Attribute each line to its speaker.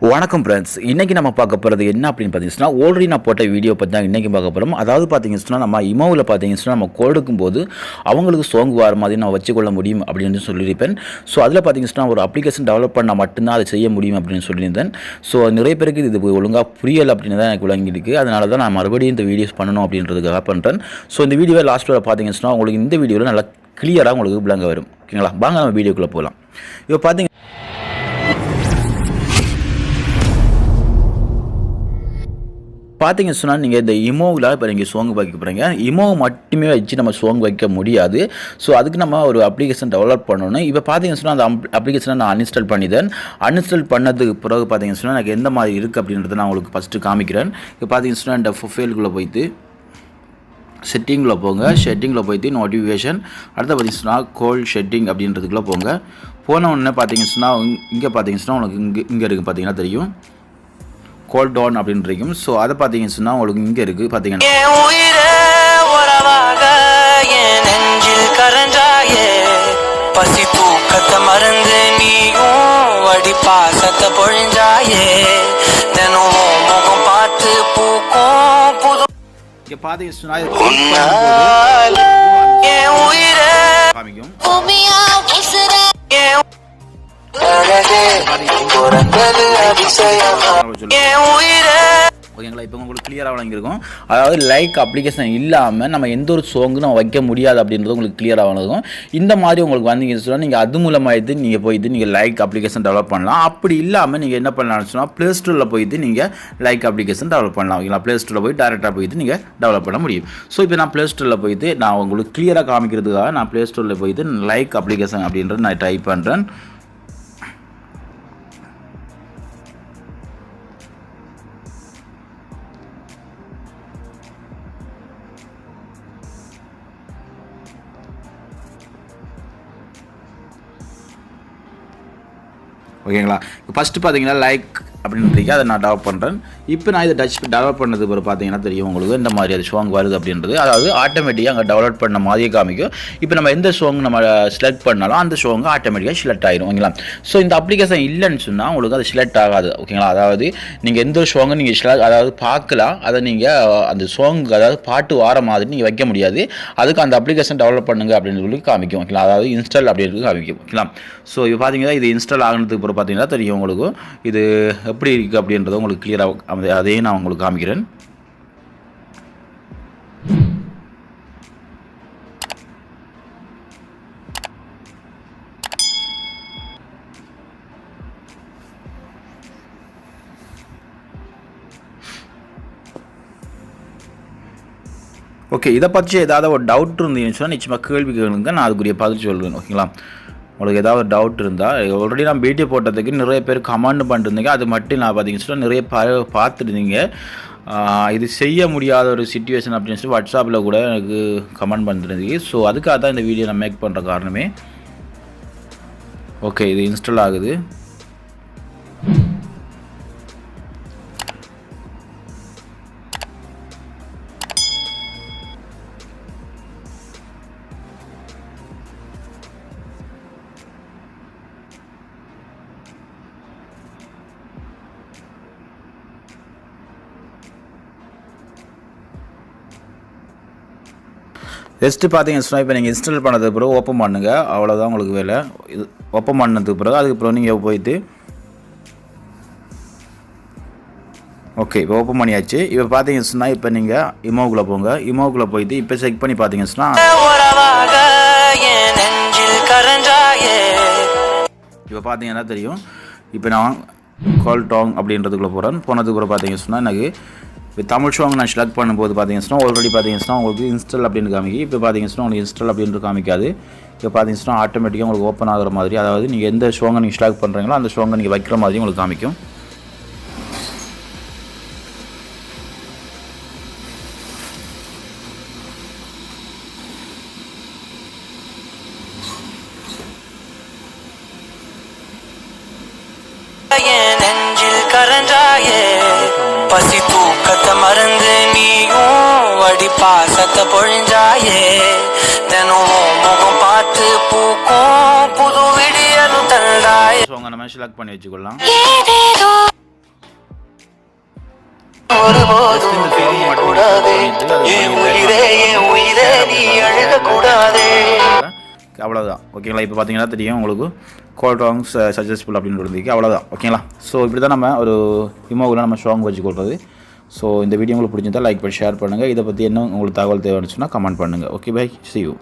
Speaker 1: வணக்கம் ஃப்ரெண்ட்ஸ், இன்றைக்கி நம்ம பார்க்க போகிறது என்ன அப்படின்னு பார்த்தீங்கன்னா, ஆல்ரெடி நான் போட்ட வீடியோ பற்றி தான் இன்றைக்கி பார்க்க போகிறோம். அதாவது பார்த்தீங்கன்னா, நம்ம இமோவில் பார்த்தீங்கன்னா நம்ம கொடுக்கும்போது அவங்களுக்கு சோங்கு வர மாதிரி நான் வச்சுக்கொள்ள முடியும் அப்படின்னு சொல்லியிருப்பேன். ஸோ அதில் பார்த்தீங்கன்னா ஒரு அப்ளிகேஷன் டெவலப் பண்ணால் மட்டும்தான் அதை செய்ய முடியும் அப்படின்னு சொல்லியிருந்தேன். ஸோ நிறைய பேருக்கு இது ஒழுங்காக புரியலை அப்படின்னு தான் எனக்கு விளங்கியிருக்கு. அதனால தான் நான் மறுபடியும் இந்த வீடியோஸ் பண்ணணும் அப்படின்றதுக்காக பண்ணுறேன். ஸோ இந்த வீடியோவை லாஸ்ட்டில் பார்த்தீங்கன்னா உங்களுக்கு இந்த வீடியோவில் நல்லா கிளியராக உங்களுக்கு விளங்க வரும். ஓகேங்களா, வாங்க நம்ம வீடியோக்குள்ளே போகலாம். இப்போ பார்த்தீங்கன்னா சொன்னால் நீங்கள் இந்த இமோவில் இப்போ நீங்கள் சோங் வைக்க போகிறீங்க. இமோ மட்டுமே வச்சு நம்ம சோங் வைக்க முடியாது. ஸோ அதுக்கு நம்ம ஒரு அப்ளிகேஷன் டெவலப் பண்ணணும். இப்போ பார்த்தீங்கன்னு சொன்னால் அந்த அப்ளிகேஷனை நான் அன்இன்ஸ்டால் பண்ணிட்டேன். அன்இன்ஸ்டால் பண்ணதுக்கு பிறகு பார்த்தீங்கன்னு சொன்னால் எனக்கு எந்த மாதிரி இருக்குது அப்படின்றத நான் உங்களுக்கு ஃபஸ்ட்டு காமிக்கிறேன். இப்போ பார்த்தீங்கன்னு சொன்னால் இந்த ப்ரொஃபைலுக்குள்ளே போய்ட்டு செட்டிங்கில் போங்க. செட்டிங்கில் போய்ட்டு நோட்டிஃபிகேஷன், அடுத்து பார்த்தீங்கன்னா கோல் செட்டிங் அப்படின்றதுக்குள்ளே போங்க. போன உடனே பார்த்தீங்கன்னு சொன்னால் இங்கே பார்த்தீங்கன்னு சொன்னால் உங்களுக்கு இங்கே இருக்குது பார்த்தீங்கன்னா தெரியும், கோல் டவுன் அப்படின்னு இருக்கும். ஸோ அதை பார்த்தீங்கன்னு சொன்னால் உங்களுக்கு இங்கே இருக்குது பார்த்தீங்கன்னா பசி தூக்கத்தை மறந்து நீயும் வடி பாசத்தை பொழிஞ்சாயே தினம் முகம் பார்த்து பூக்கும் புது இங்கே பார்த்தீங்கன்னு சொன்னால் காமிக்கும். ஓகேங்களா, இப்போ உங்களுக்கு கிளியராக வழங்கியிருக்கும். அதாவது லைக் அப்ளிகேஷன் இல்லாமல் நம்ம எந்த ஒரு சோங்கும் நம்ம வைக்க முடியாது அப்படின்றது உங்களுக்கு கிளியராக வழங்கும். இந்த மாதிரி உங்களுக்கு வந்தீங்கன்னு சொன்னால் நீங்கள் அது மூலமாக நீங்கள் போயிட்டு நீங்கள் லைக் அப்ளிகேஷன் டெவலப் பண்ணலாம். அப்படி இல்லாமல் நீங்கள் என்ன பண்ணலாம்னு சொன்னால் ப்ளே ஸ்டோரில் போயிட்டு நீங்கள் லைக் அப்ளிகேஷன் டெவலப் பண்ணலாம். ஓகேங்களா, ப்ளே ஸ்டோரில் போய் டேரெக்டாக போயிட்டு நீங்கள் டெவலப் பண்ண முடியும். ஸோ இப்போ நான் ப்ளே ஸ்டோரில் போயிட்டு நான் உங்களுக்கு கிளியராக காமிக்கிறதுக்காக நான் ப்ளே ஸ்டோரில் போயிட்டு லைக் அப்ளிகேஷன் அப்படின்றது நான் டைப் பண்ணுறேன். ஓகேங்களா, ஃபஸ்ட்டு பார்த்தீங்கன்னா லைக் அப்படின்றீங்க, அதை நான் டெவலப் பண்ணுறேன். இப்போ நான் இதை டெவலப் பண்ணது பிறகு பார்த்தீங்கன்னா தெரியும் உங்களுக்கு இந்த மாதிரி அது சாங் வருது அப்படின்றது. அதாவது ஆட்டோமேட்டிக்காக அங்கே டெவலப் பண்ண மாதிரியே காமிக்கும். இப்போ நம்ம எந்த சாங் நம்ம செலக்ட் பண்ணாலும் அந்த சாங் ஆட்டோமேட்டிக்காக செலக்ட் ஆகிடும். ஓகேங்களா, ஸோ இந்த அப்ளிகேஷன் இல்லைன்னு சொன்னால் உங்களுக்கு அது செலக்ட் ஆகாது. ஓகேங்களா, அதாவது நீங்கள் எந்த ஒரு சாங்கை நீங்கள் அதாவது பார்க்கலாம், அதை நீங்கள் அந்த சாங் அதாவது பாட்டு வார மாதிரி நீங்கள் வைக்க முடியாது. அதுக்கு அந்த அப்ளிகேஷன் டெவலப் பண்ணுங்க அப்படின்னு சொல்லி காமிக்கும். ஓகேங்களா, அதாவது இன்ஸ்டால் அப்படின்றது காமிக்கும். ஓகேங்களா, ஸோ இப்போ பார்த்தீங்கன்னா இது இன்ஸ்டால் ஆகினதுக்கு அப்புறம் பார்த்தீங்கன்னா தெரியும் உங்களுக்கு இது எப்படி இருக்குது அப்படின்றத உங்களுக்கு கிளியராக அதையும் நான் உங்களுக்கு காமிக்கிறேன். ஓகே, இதை பற்றி ஏதாவது ஒரு டவுட் இருந்துச்சுன்னா நிச்சயமாக கேள்வி கேளுங்க, நான் அதுக்குரிய பதில் சொல்லுவேன். ஓகேங்களா, உங்களுக்கு ஏதாவது டவுட் இருந்தால் ஆல்ரெடி நான் வீடியோ போட்டதுக்கு நிறைய பேர் கமெண்ட் பண்ணிருந்தீங்க. அது மட்டும் நான் பார்த்தீங்கன்னா நிறைய பார்த்துருந்தீங்க. இது செய்ய முடியாத ஒரு சிச்சுவேஷன் அப்படின்னு சொல்லி வாட்ஸ்அப்பில் கூட எனக்கு கமெண்ட் பண்ணிருந்தீங்க. ஸோ அதுக்காக தான் இந்த வீடியோ நான் மேக் பண்ணுற காரணமே. ஓகே, இது இன்ஸ்டால் ஆகுது. ஜஸ்ட்டு பார்த்தீங்கன்னா இப்போ நீங்கள் இன்ஸ்டால் பண்ணதுக்கு பிறகு ஓப்பன் பண்ணுங்கள், அவ்வளோதான் உங்களுக்கு வேலை. இது ஓப்பன் பண்ணதுக்கு பிறகு அதுக்கப்புறம் நீங்கள் போயிட்டு ஓகே இப்போ ஓப்பன் பண்ணியாச்சு. இப்போ பார்த்தீங்கன்னா இப்போ நீங்கள் இமோக்குள்ளே போங்க. இமோக்குள்ளே போயிட்டு இப்போ செக் பண்ணி பார்த்தீங்கன்னா இப்போ பார்த்தீங்கன்னா தெரியும். இப்போ நான் கால் டாங் அப்படின்றதுக்குள்ளே போனதுக்கு கூட பார்த்தீங்கன்னா எனக்கு இப்போ தமிழ் சாங் நான் செலக்ட் பண்ணும்போது பார்த்தீங்கன்னா ஆல்ரெடி பார்த்தீங்கன்னா உங்களுக்கு இன்ஸ்டால் அப்படின்னு காமிக்கும். இப்போ பார்த்தீங்கன்னா உங்களுக்கு இன்ஸ்டால் அப்படின்ட்டு காமிக்காது. இப்போ பார்த்தீங்கன்னா ஆட்டோமேட்டிக்காக உங்களுக்கு ஓப்பன் ஆகிற மாதிரி, அதாவது நீங்கள் எந்த சாங்கை நீங்கள் செலக்ட் பண்ணுறீங்களோ அந்த சாங்கை நீங்கள் வைக்கிற மாதிரி உங்களுக்கு காமிக்கும். பசி தூக்கத்தை மறந்து நீயும் வடி பாசத்தை பொழிஞ்சாயே தினம் முகம் பார்த்து பூக்கும் புது விடியலும் தந்தாயே. நம்ம செலக்ட் பண்ணி வச்சுக்கலாம். அவ்வளோதான் ஓகேங்களா. இப்போ பார்த்தீங்கன்னா தெரியும் உங்களுக்கு கோல்ட் ராங்ஸ் சஜஸ்ஃபுல் அப்படின்னு இருந்துக்கு அவ்வளோதான் ஓகேங்களா. ஸோ இப்படி தான் நம்ம ஒரு இமோவில் நம்ம ஸ்ட்ராங் வச்சு கொள்வது. ஸோ இந்த வீடியோ உங்களுக்கு பிடிச்சிருந்தால் லைக் பண்ணி ஷேர் பண்ணுங்கள். இதை பற்றி என்ன உங்களுக்கு தகவல் தேவைன்னு சொன்னால் கமெண்ட் பண்ணுங்கள். Okay bye, see you.